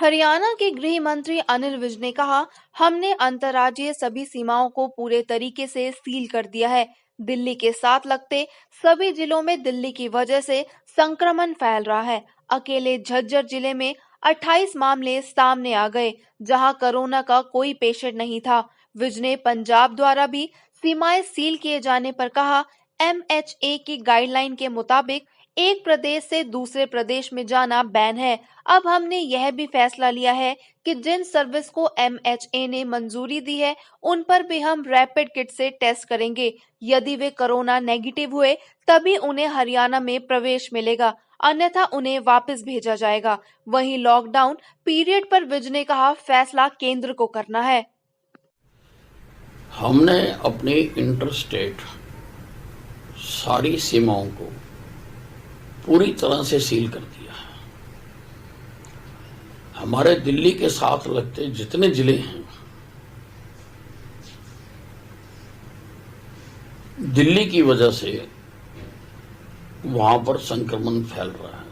हरियाणा के गृह मंत्री अनिल विज ने कहा, हमने अंतर्राज्यीय सभी सीमाओं को पूरे तरीके से सील कर दिया है। दिल्ली के साथ लगते सभी जिलों में दिल्ली की वजह से संक्रमण फैल रहा है। अकेले झज्जर जिले में 28 मामले सामने आ गए, जहां कोरोना का कोई पेशेंट नहीं था। विज ने पंजाब द्वारा भी सीमाएं सील किए जाने पर कहा, एमएचए की गाइडलाइन के मुताबिक एक प्रदेश से दूसरे प्रदेश में जाना बैन है। अब हमने यह भी फैसला लिया है कि जिन सर्विस को एमएचए ने मंजूरी दी है, उन पर भी हम रैपिड किट से टेस्ट करेंगे। यदि वे कोरोना नेगेटिव हुए, तभी उन्हें हरियाणा में प्रवेश मिलेगा, अन्यथा उन्हें वापस भेजा जाएगा। वहीं लॉकडाउन पीरियड पर विज ने कहा, फैसला केंद्र को करना है। हमने अपनी इंटरस्टेट सारी सीमाओं को पूरी तरह से सील कर दिया है। हमारे दिल्ली के साथ लगते जितने जिले हैं, दिल्ली की वजह से वहां पर संक्रमण फैल रहा है।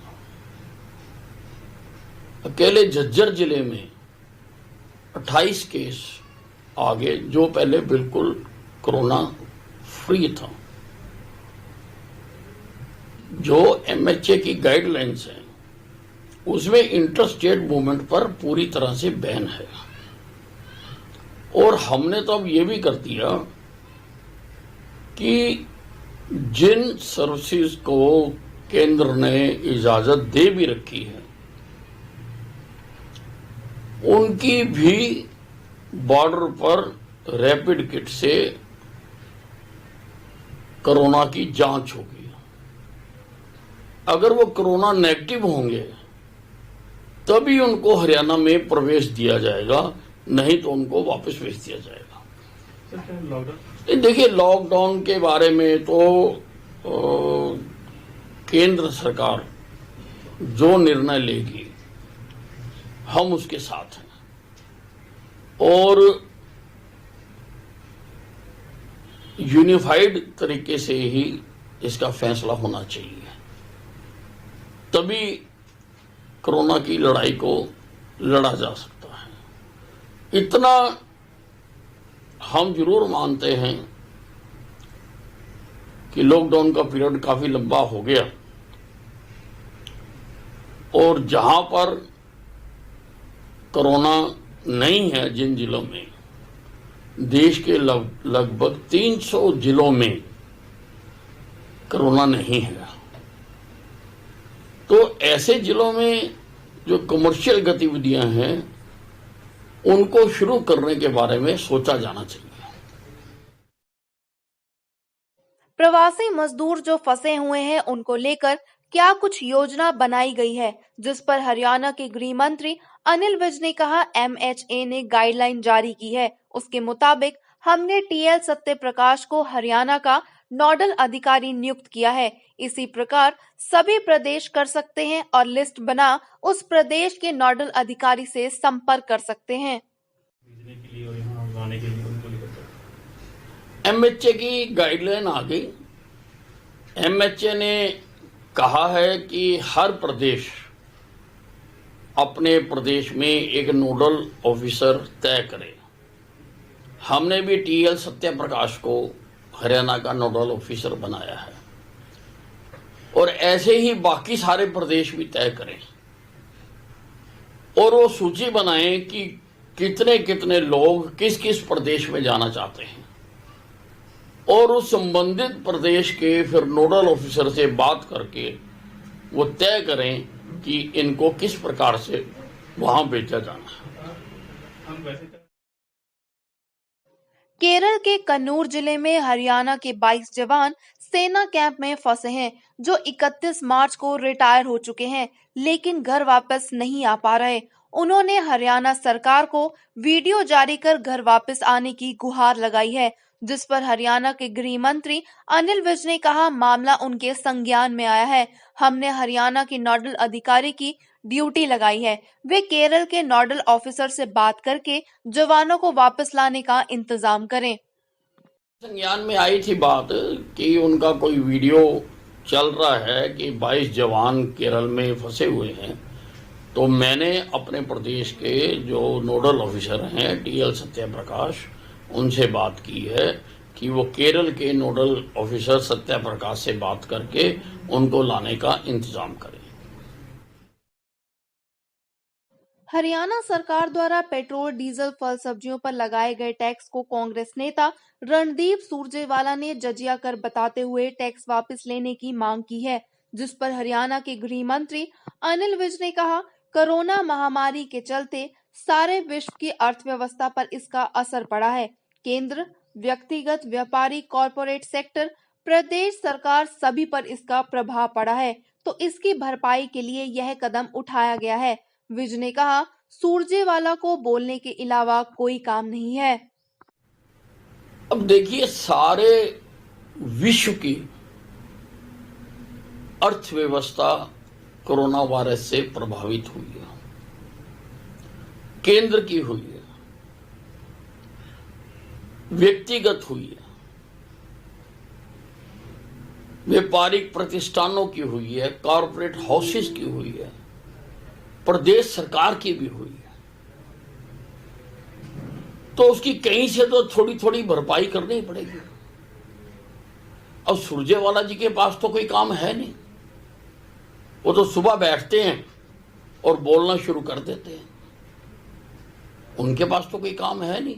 अकेले झज्जर जिले में 28 केस आ गए, जो पहले बिल्कुल कोरोना फ्री था। जो एमएचए की गाइडलाइंस हैं, उसमें इंटरस्टेट मूवमेंट पर पूरी तरह से बैन है। और हमने तो अब ये भी कर दिया कि जिन सर्विसेज को केंद्र ने इजाजत दे भी रखी है, उनकी भी बॉर्डर पर रैपिड किट से कोरोना की जांच होगी। अगर वो कोरोना नेगेटिव होंगे तभी उनको हरियाणा में प्रवेश दिया जाएगा, नहीं तो उनको वापस भेज दिया जाएगा। देखिए, लॉकडाउन के बारे में तो केंद्र सरकार जो निर्णय लेगी, हम उसके साथ हैं और यूनिफाइड तरीके से ही इसका फैसला होना चाहिए, तभी कोरोना की लड़ाई को लड़ा जा सकता है। इतना हम जरूर मानते हैं कि लॉकडाउन का पीरियड काफी लंबा हो गया और जहां पर कोरोना नहीं है, जिन जिलों में, देश के लगभग 300 जिलों में कोरोना नहीं है, तो ऐसे जिलों में जो कमर्शियल गतिविधियां हैं, उनको शुरू करने के बारे में सोचा जाना चाहिए। प्रवासी मजदूर जो फंसे हुए हैं, उनको लेकर क्या कुछ योजना बनाई गई है, जिस पर हरियाणा के गृह मंत्री अनिल विज ने कहा, एमएचए ने गाइडलाइन जारी की है। उसके मुताबिक हमने टीएल सत्यप्रकाश को हरियाणा का नोडल अधिकारी नियुक्त किया है। इसी प्रकार सभी प्रदेश कर सकते हैं और लिस्ट बना उस प्रदेश के नोडल अधिकारी से संपर्क कर सकते हैं। एमएचए की गाइडलाइन आ गई। एमएचए ने कहा है कि हर प्रदेश अपने प्रदेश में एक नोडल ऑफिसर तय करे। हमने भी टीएल सत्यप्रकाश को हरियाणा का नोडल ऑफिसर बनाया है और ऐसे ही बाकी सारे प्रदेश भी तय करें और वो सूची बनाएं कि कितने कितने लोग किस किस प्रदेश में जाना चाहते हैं और उस संबंधित प्रदेश के फिर नोडल ऑफिसर से बात करके वो तय करें कि इनको किस प्रकार से वहां भेजा जाना है। केरल के कन्नूर जिले में हरियाणा के 22 जवान सेना कैंप में फंसे हैं, जो 31 मार्च को रिटायर हो चुके हैं, लेकिन घर वापस नहीं आ पा रहे। उन्होंने हरियाणा सरकार को वीडियो जारी कर घर वापस आने की गुहार लगाई है, जिस पर हरियाणा के गृह मंत्री अनिल विज ने कहा, मामला उनके संज्ञान में आया है। हमने हरियाणा के नोडल अधिकारी की ड्यूटी लगाई है। वे केरल के नोडल ऑफिसर से बात करके जवानों को वापस लाने का इंतजाम करें। संज्ञान में आई थी बात कि उनका कोई वीडियो चल रहा है कि 22 जवान केरल में फंसे हुए हैं तो मैंने अपने प्रदेश के जो नोडल ऑफिसर हैं टीएल सत्यप्रकाश, उनसे बात की है कि वो केरल के नोडल ऑफिसर सत्यप्रकाश से बात करके उनको लाने का इंतजाम करें। हरियाणा सरकार द्वारा पेट्रोल, डीजल, फल, सब्जियों पर लगाए गए टैक्स को कांग्रेस नेता रणदीप सुरजेवाला ने जजिया कर बताते हुए टैक्स वापस लेने की मांग की है, जिस पर हरियाणा के गृह मंत्री अनिल विज ने कहा, कोरोना महामारी के चलते सारे विश्व की अर्थव्यवस्था पर इसका असर पड़ा है। केंद्र, व्यक्तिगत, व्यापारी, कॉरपोरेट सेक्टर, प्रदेश सरकार सभी पर इसका प्रभाव पड़ा है, तो इसकी भरपाई के लिए यह कदम उठाया गया है। विज ने कहा, सुरजेवाला को बोलने के अलावा कोई काम नहीं है। अब देखिए, सारे विश्व की अर्थव्यवस्था कोरोना वायरस से प्रभावित हुई है। केंद्र की हुई है, व्यक्तिगत हुई है, व्यापारिक प्रतिष्ठानों की हुई है, कॉरपोरेट हाउसेस की हुई है, प्रदेश सरकार की भी हुई है। तो उसकी कहीं से तो थोड़ी थोड़ी भरपाई करनी ही पड़ेगी। अब सुरजेवाला जी के पास तो कोई काम है नहीं, वो तो सुबह बैठते हैं और बोलना शुरू कर देते हैं, उनके पास तो कोई काम है नहीं।